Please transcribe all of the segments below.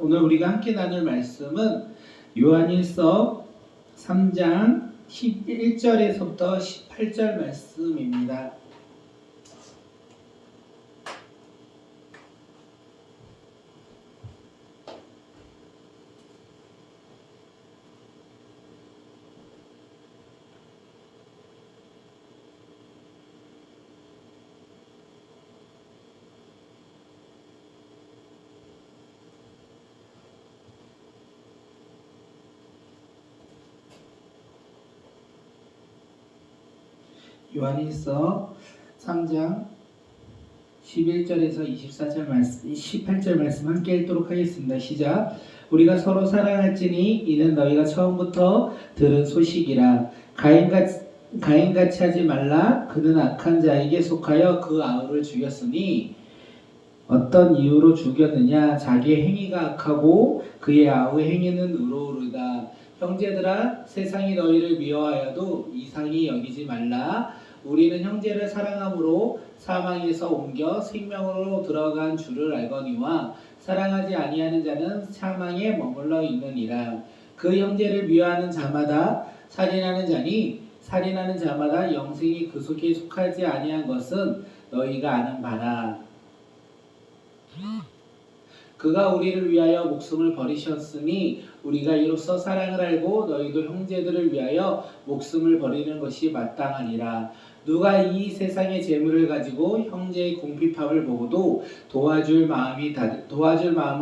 오늘 우리가 함께 나눌 말씀은 요한일서 3장 11절에서부터 18절 말씀입니다. 요한일서 3장 11절에서 24절 말씀, 18절 말씀 함께 읽도록 하겠습니다. 시작. 우리가 서로 사랑할지니 이는 너희가 처음부터 들은 소식이라. 가인같이 하지 말라. 그는 악한 자에게 속하여 그 아우를 죽였으니 어떤 이유로 죽였느냐? 자기의 행위가 악하고 그의 아우의 행위는 의로우르다. 형제들아, 세상이 너희를 미워하여도 이상히 여기지 말라. 우리는 형제를 사랑함으로 사망에서 옮겨 생명으로 들어간 줄을 알거니와 사랑하지 아니하는 자는 사망에 머물러 있느니라. 그 형제를 미워하는 자마다 살인하는 자니 살인하는 자마다 영생이 그 속에 속하지 아니한 것은 너희가 아는 바라. 그가 우리를 위하여 목숨을 버리셨으니 우리가 이로써 사랑을 알고 너희도 형제들을 위하여 목숨을 버리는 것이 마땅하니라. 누가 이 세상의 재물을 가지고 형제의 궁핍함을 보고도 도와줄 마음을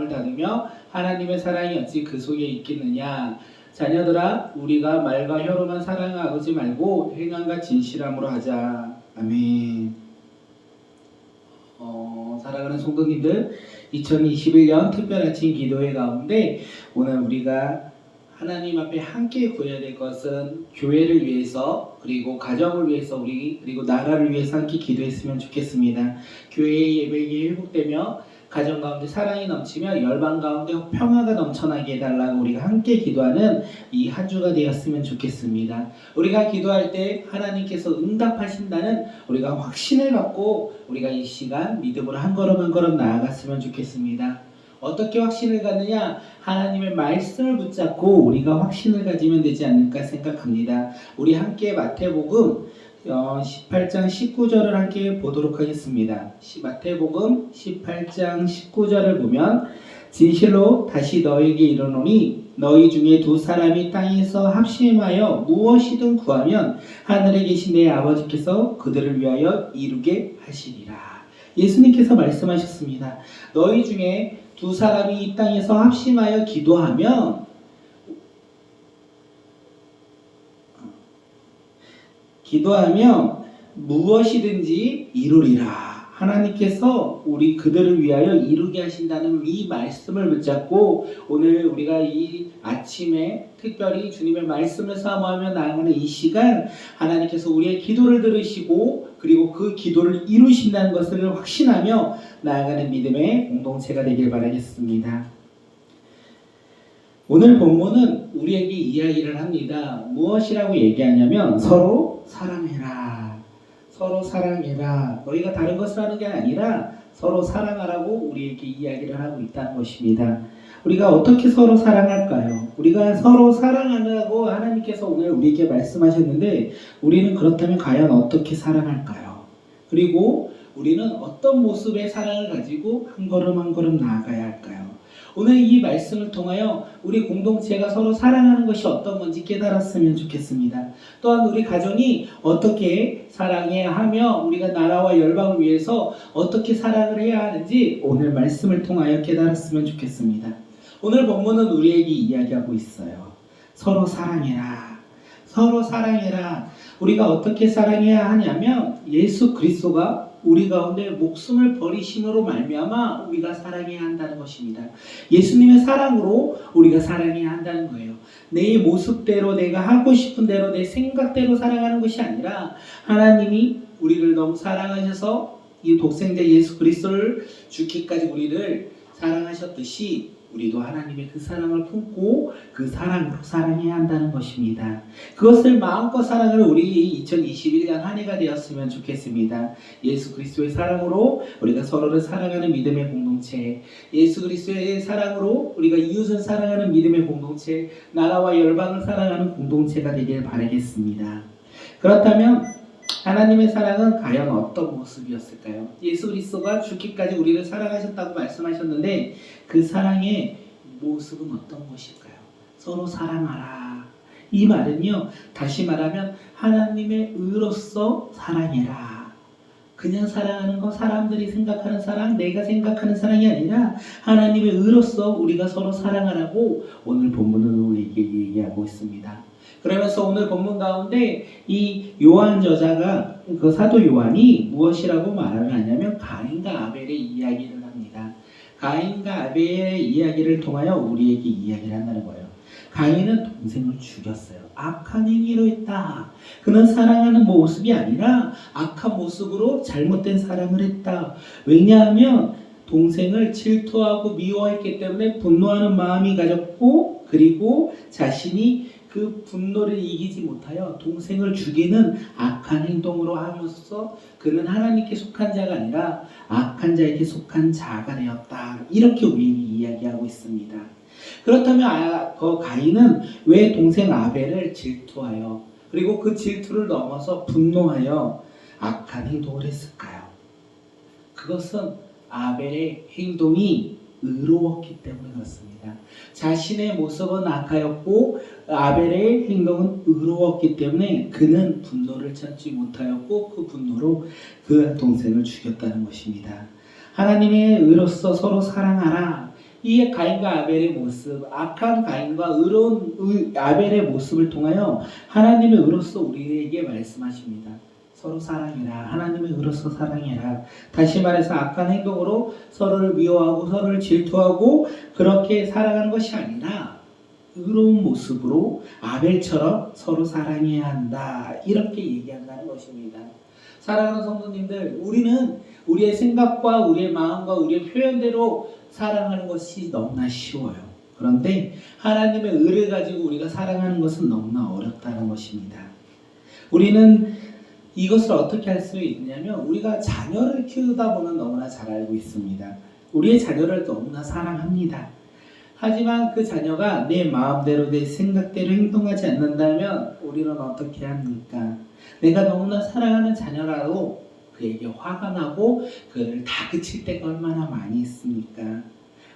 닫으며 하나님의 사랑이 어찌 그 속에 있겠느냐. 자녀들아, 우리가 말과 혀로만 사랑하지 말고 행함과 진실함으로 하자. 아멘. 사랑하는 성도님들, 2021년 특별 아침 기도회 가운데 오늘 우리가 하나님 앞에 함께 구해야 될 것은 교회를 위해서, 그리고 가정을 위해서, 그리고 나라를 위해서 함께 기도했으면 좋겠습니다. 교회의 예배가 회복되며 가정 가운데 사랑이 넘치며 열방 가운데 평화가 넘쳐나게 해달라고 우리가 함께 기도하는 이 한 주가 되었으면 좋겠습니다. 우리가 기도할 때 하나님께서 응답하신다는 우리가 확신을 갖고 우리가 이 시간 믿음으로 한 걸음 한 걸음 나아갔으면 좋겠습니다. 어떻게 확신을 갖느냐? 하나님의 말씀을 붙잡고 우리가 확신을 가지면 되지 않을까 생각합니다. 우리 함께 마태복음 18장 19절을 함께 보도록 하겠습니다. 마태복음 18장 19절을 보면 진실로 다시 너희에게 이르노니 너희 중에 두 사람이 땅에서 합심하여 무엇이든 구하면 하늘에 계신 내 아버지께서 그들을 위하여 이루게 하시리라. 예수님께서 말씀하셨습니다. 너희 중에 두 사람이 이 땅에서 합심하여 기도하면 무엇이든지 이루리라. 하나님께서 우리 그들을 위하여 이루게 하신다는 이 말씀을 붙잡고 오늘 우리가 이 아침에 특별히 주님의 말씀을 사모하며 나아가는 이 시간, 하나님께서 우리의 기도를 들으시고 그리고 그 기도를 이루신다는 것을 확신하며 나아가는 믿음의 공동체가 되길 바라겠습니다. 오늘 본문은 우리에게 이야기를 합니다. 무엇이라고 얘기하냐면 서로 사랑해라. 서로 사랑해라. 너희가 다른 것을 하는 게 아니라 서로 사랑하라고 우리에게 이야기를 하고 있다는 것입니다. 우리가 어떻게 서로 사랑할까요? 우리가 서로 사랑하라고 하나님께서 오늘 우리에게 말씀하셨는데 우리는 그렇다면 과연 어떻게 사랑할까요? 그리고 우리는 어떤 모습의 사랑을 가지고 한 걸음 한 걸음 나아가야 할까요? 오늘 이 말씀을 통하여 우리 공동체가 서로 사랑하는 것이 어떤 건지 깨달았으면 좋겠습니다. 또한 우리 가정이 어떻게 사랑해야 하며 우리가 나라와 열방을 위해서 어떻게 사랑을 해야 하는지 오늘 말씀을 통하여 깨달았으면 좋겠습니다. 오늘 본문은 우리에게 이야기하고 있어요. 서로 사랑해라. 서로 사랑해라. 우리가 어떻게 사랑해야 하냐면 예수 그리스도가 우리 가운데 목숨을 버리심으로 말미암아 우리가 사랑해야 한다는 것입니다. 예수님의 사랑으로 우리가 사랑해야 한다는 거예요. 내 모습대로, 내가 하고 싶은 대로, 내 생각대로 사랑하는 것이 아니라 하나님이 우리를 너무 사랑하셔서 이 독생자 예수 그리스도를 죽기까지 우리를 사랑하셨듯이 우리도 하나님의 그 사랑을 품고 그 사랑으로 사랑해야 한다는 것입니다. 그것을 마음껏 사랑을 우리 2021년 한 해가 되었으면 좋겠습니다. 예수 그리스도의 사랑으로 우리가 서로를 사랑하는 믿음의 공동체 공동체, 예수 그리스도의 사랑으로 우리가 이웃을 사랑하는 믿음의 공동체, 나라와 열방을 사랑하는 공동체가 되길 바라겠습니다. 그렇다면 하나님의 사랑은 과연 어떤 모습이었을까요? 예수 그리스도가 죽기까지 우리를 사랑하셨다고 말씀하셨는데 그 사랑의 모습은 어떤 것일까요? 서로 사랑하라. 이 말은요, 다시 말하면 하나님의 의로서 사랑해라. 그냥 사랑하는 거, 사람들이 생각하는 사랑, 내가 생각하는 사랑이 아니라 하나님의 의로서 우리가 서로 사랑하라고 오늘 본문은 우리에게 얘기하고 있습니다. 그러면서 오늘 본문 가운데 이 요한 저자가, 그 사도 요한이 무엇이라고 말을 하냐면 가인과 아벨의 이야기를 합니다. 가인과 아벨의 이야기를 통하여 우리에게 이야기를 한다는 거예요. 가인은 동생을 죽였어요. 악한 행위로 했다. 그는 사랑하는 모습이 아니라 악한 모습으로 잘못된 사랑을 했다. 왜냐하면 동생을 질투하고 미워했기 때문에 분노하는 마음이 가졌고, 그리고 자신이 그 분노를 이기지 못하여 동생을 죽이는 악한 행동으로 함으로써 그는 하나님께 속한 자가 아니라 악한 자에게 속한 자가 되었다. 이렇게 우리에게 이야기하고 있습니다. 그렇다면 가인은 왜 동생 아벨을 질투하여, 그리고 그 질투를 넘어서 분노하여 악한 행동을 했을까요? 그것은 아벨의 행동이 의로웠기 때문에 그렇습니다. 자신의 모습은 악하였고 아벨의 행동은 의로웠기 때문에 그는 분노를 참지 못하였고 그 분노로 그 동생을 죽였다는 것입니다. 하나님의 의로서 서로 사랑하라. 이 가인과 아벨의 모습, 악한 가인과 의로운 아벨의 모습을 통하여 하나님의 의로서 우리에게 말씀하십니다. 서로 사랑해라. 하나님의 의로서 사랑해라. 다시 말해서 악한 행동으로 서로를 미워하고 서로를 질투하고 그렇게 살아가는 것이 아니라 의로운 모습으로 아벨처럼 서로 사랑해야 한다. 이렇게 얘기한다는 것입니다. 사랑하는 성도님들, 우리는 우리의 생각과 우리의 마음과 우리의 표현대로 사랑하는 것이 너무나 쉬워요. 그런데 하나님의 의를 가지고 우리가 사랑하는 것은 너무나 어렵다는 것입니다. 우리는 이것을 어떻게 할 수 있냐면 우리가 자녀를 키우다 보면 너무나 잘 알고 있습니다. 우리의 자녀를 너무나 사랑합니다. 하지만 그 자녀가 내 마음대로 내 생각대로 행동하지 않는다면 우리는 어떻게 합니까? 내가 너무나 사랑하는 자녀라도 그에게 화가 나고 그를 다그칠 때가 얼마나 많이 있습니까?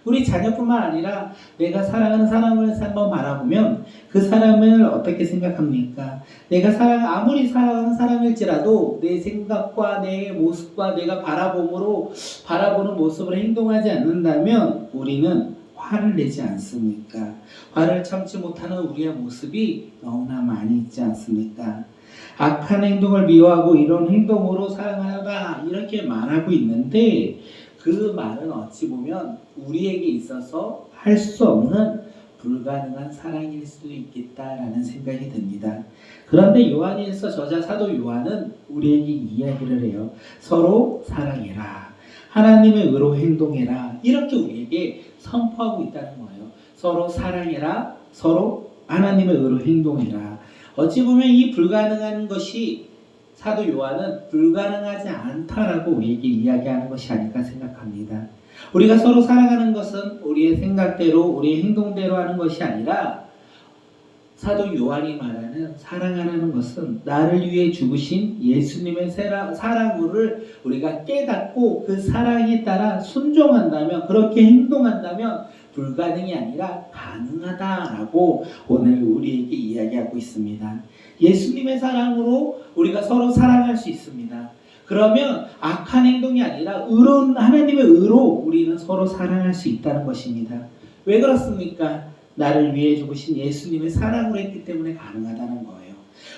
우리 자녀뿐만 아니라 내가 사랑하는 사람을 한번 바라보면 그 사람을 어떻게 생각합니까? 내가 아무리 사랑하는 사람일지라도 내 생각과 내 모습과 내가 바라보는 모습으로 행동하지 않는다면 우리는 화를 내지 않습니까? 화를 참지 못하는 우리의 모습이 너무나 많이 있지 않습니까? 악한 행동을 미워하고 이런 행동으로 사랑하라 이렇게 말하고 있는데 그 말은 어찌 보면 우리에게 있어서 할 수 없는 불가능한 사랑일 수도 있겠다라는 생각이 듭니다. 그런데 요한일서 저자 사도 요한은 우리에게 이야기를 해요. 서로 사랑해라. 하나님의 의로 행동해라. 이렇게 우리에게 선포하고 있다는 거예요. 서로 사랑해라. 서로 하나님의 의로 행동해라. 어찌 보면 이 불가능한 것이 사도 요한은 불가능하지 않다라고 우리에게 이야기하는 것이 아닐까 생각합니다. 우리가 서로 사랑하는 것은 우리의 생각대로 우리의 행동대로 하는 것이 아니라 사도 요한이 말하는 사랑하는 것은 나를 위해 죽으신 예수님의 사랑을 우리가 깨닫고 그 사랑에 따라 순종한다면, 그렇게 행동한다면 불가능이 아니라 가능하다라고 오늘 우리에게 이야기하고 있습니다. 예수님의 사랑으로 우리가 서로 사랑할 수 있습니다. 그러면 악한 행동이 아니라 의로운 하나님의 의로 우리는 서로 사랑할 수 있다는 것입니다. 왜 그렇습니까? 나를 위해 죽으신 예수님의 사랑으로 했기 때문에 가능하다는 거예요.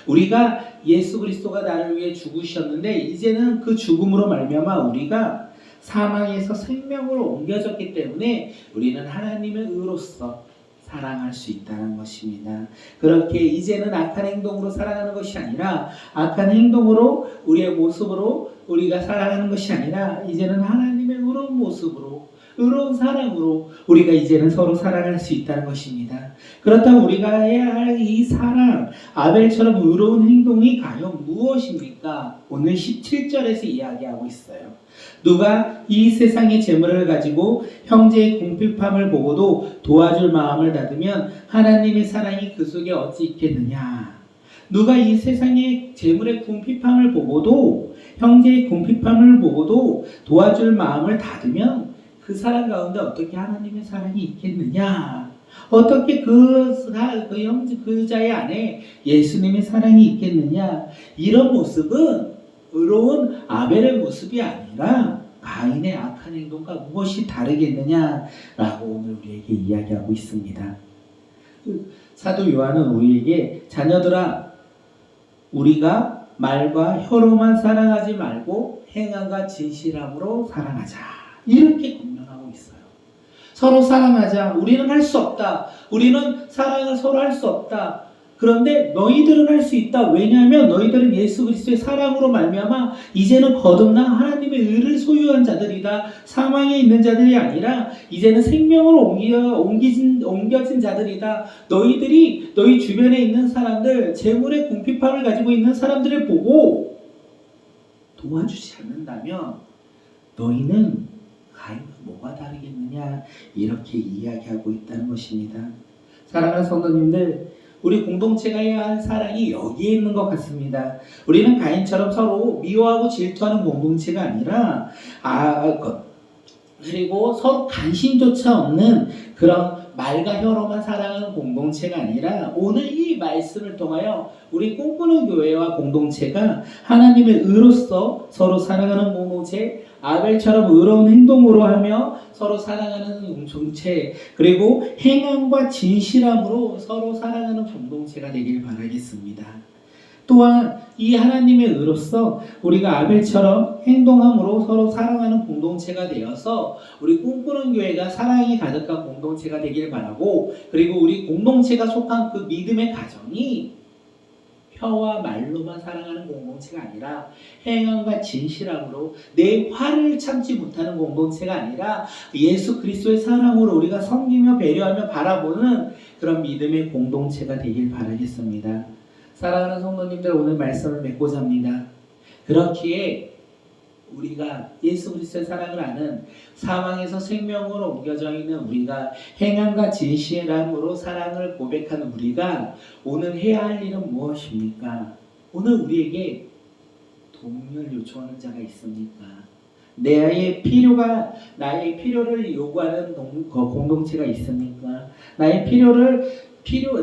우리가 예수 그리스도가 나를 위해 죽으셨는데 이제는 그 죽음으로 말미암아 우리가 사망에서 생명으로 옮겨졌기 때문에 우리는 하나님의 의로서 사랑할 수 있다는 것입니다. 그렇게 이제는 악한 행동으로 살아가는 것이 아니라 악한 행동으로 우리의 모습으로 우리가 살아가는 것이 아니라 이제는 하나님의 의로운 모습으로 의로운 사랑으로 우리가 이제는 서로 사랑할 수 있다는 것입니다. 그렇다면 우리가 해야 할 이 사랑, 아벨처럼 의로운 행동이 과연 무엇입니까? 오늘 17절에서 이야기하고 있어요. 누가 이 세상의 재물을 가지고 형제의 궁핍함을 보고도 도와줄 마음을 닫으면 하나님의 사랑이 그 속에 어찌 있겠느냐? 누가 이 세상의 재물의 궁핍함을 보고도 형제의 궁핍함을 보고도 도와줄 마음을 닫으면 그 사람 가운데 어떻게 하나님의 사랑이 있겠느냐? 어떻게 그 형제 그 자의 안에 예수님의 사랑이 있겠느냐? 이런 모습은 의로운 아벨의 모습이 아니라 가인의 악한 행동과 무엇이 다르겠느냐라고 오늘 우리에게 이야기하고 있습니다. 사도 요한은 우리에게 자녀들아 우리가 말과 혀로만 사랑하지 말고 행함과 진실함으로 사랑하자 이렇게 권면하고 있어요. 서로 사랑하자. 우리는 할 수 없다. 우리는 사랑을 서로 할 수 없다. 그런데 너희들은 할 수 있다. 왜냐하면 너희들은 예수 그리스도의 사랑으로 말미암아 이제는 거듭나 하나님의 의를 소유한 자들이다. 사망에 있는 자들이 아니라 이제는 생명으로 옮겨진 자들이다. 너희들이 너희 주변에 있는 사람들, 재물의 궁핍함을 가지고 있는 사람들을 보고 도와주지 않는다면 너희는 가인과 뭐가 다르겠느냐 이렇게 이야기하고 있다는 것입니다. 사랑하는 성도님들, 우리 공동체가 해야 할 사랑이 여기에 있는 것 같습니다. 우리는 가인처럼 서로 미워하고 질투하는 공동체가 아니라 그리고 서로 관심조차 없는 그런 말과 혀로만 사랑하는 공동체가 아니라 오늘 이 말씀을 통하여 우리 꿈꾸는 교회와 공동체가 하나님의 의로서 서로 사랑하는 공동체, 아벨처럼 의로운 행동으로 하며 서로 사랑하는 공동체, 그리고 행함과 진실함으로 서로 사랑하는 공동체가 되길 바라겠습니다. 또한 이 하나님의 의로서 우리가 아벨처럼 행동함으로 서로 사랑하는 공동체가 되어서 우리 꿈꾸는 교회가 사랑이 가득한 공동체가 되길 바라고, 그리고 우리 공동체가 속한 그 믿음의 가정이 혀와 말로만 사랑하는 공동체가 아니라 행함과 진실함으로 내 화를 참지 못하는 공동체가 아니라 예수 그리스도의 사랑으로 우리가 섬기며 배려하며 바라보는 그런 믿음의 공동체가 되길 바라겠습니다. 사랑하는 성도님들, 오늘 말씀을 맺고자 합니다. 그렇기에 우리가 예수 그리스도의 사랑을 아는 사망에서 생명으로 옮겨져 있는 우리가 행함과 진실함으로 사랑을 고백하는 우리가 오늘 해야 할 일은 무엇입니까? 오늘 우리에게 도움을 요청하는 자가 있습니까? 나의 필요를 요구하는 공동체가 있습니까?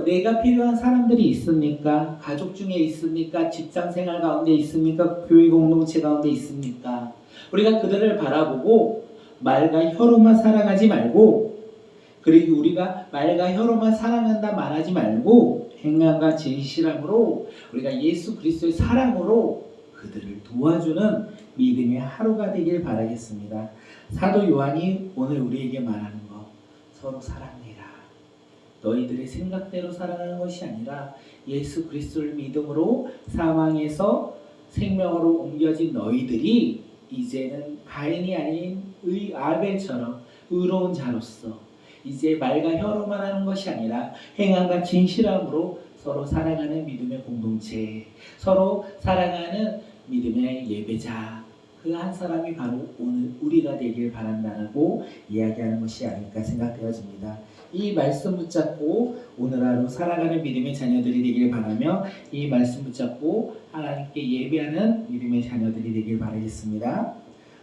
내가 필요한 사람들이 있습니까? 가족 중에 있습니까? 직장 생활 가운데 있습니까? 교회 공동체 가운데 있습니까? 우리가 그들을 바라보고 말과 혀로만 사랑하지 말고, 그리고 우리가 말과 혀로만 사랑한다 말하지 말고 행함과 진실함으로 우리가 예수 그리스도의 사랑으로 그들을 도와주는 믿음의 하루가 되길 바라겠습니다. 사도 요한이 오늘 우리에게 말하는 것, 서로 사랑해라. 너희들의 생각대로 사랑하는 것이 아니라 예수 그리스도를 믿음으로 사망에서 생명으로 옮겨진 너희들이 이제는 가인이 아닌 아벨처럼 의로운 자로서 이제 말과 혀로만 하는 것이 아니라 행함과 진실함으로 서로 사랑하는 믿음의 공동체, 서로 사랑하는 믿음의 예배자, 그 한 사람이 바로 오늘 우리가 되길 바란다고 이야기하는 것이 아닐까 생각되어집니다. 이 말씀 붙잡고 오늘 하루 살아가는 믿음의 자녀들이 되길 바라며, 이 말씀 붙잡고 하나님께 예배하는 믿음의 자녀들이 되길 바라겠습니다.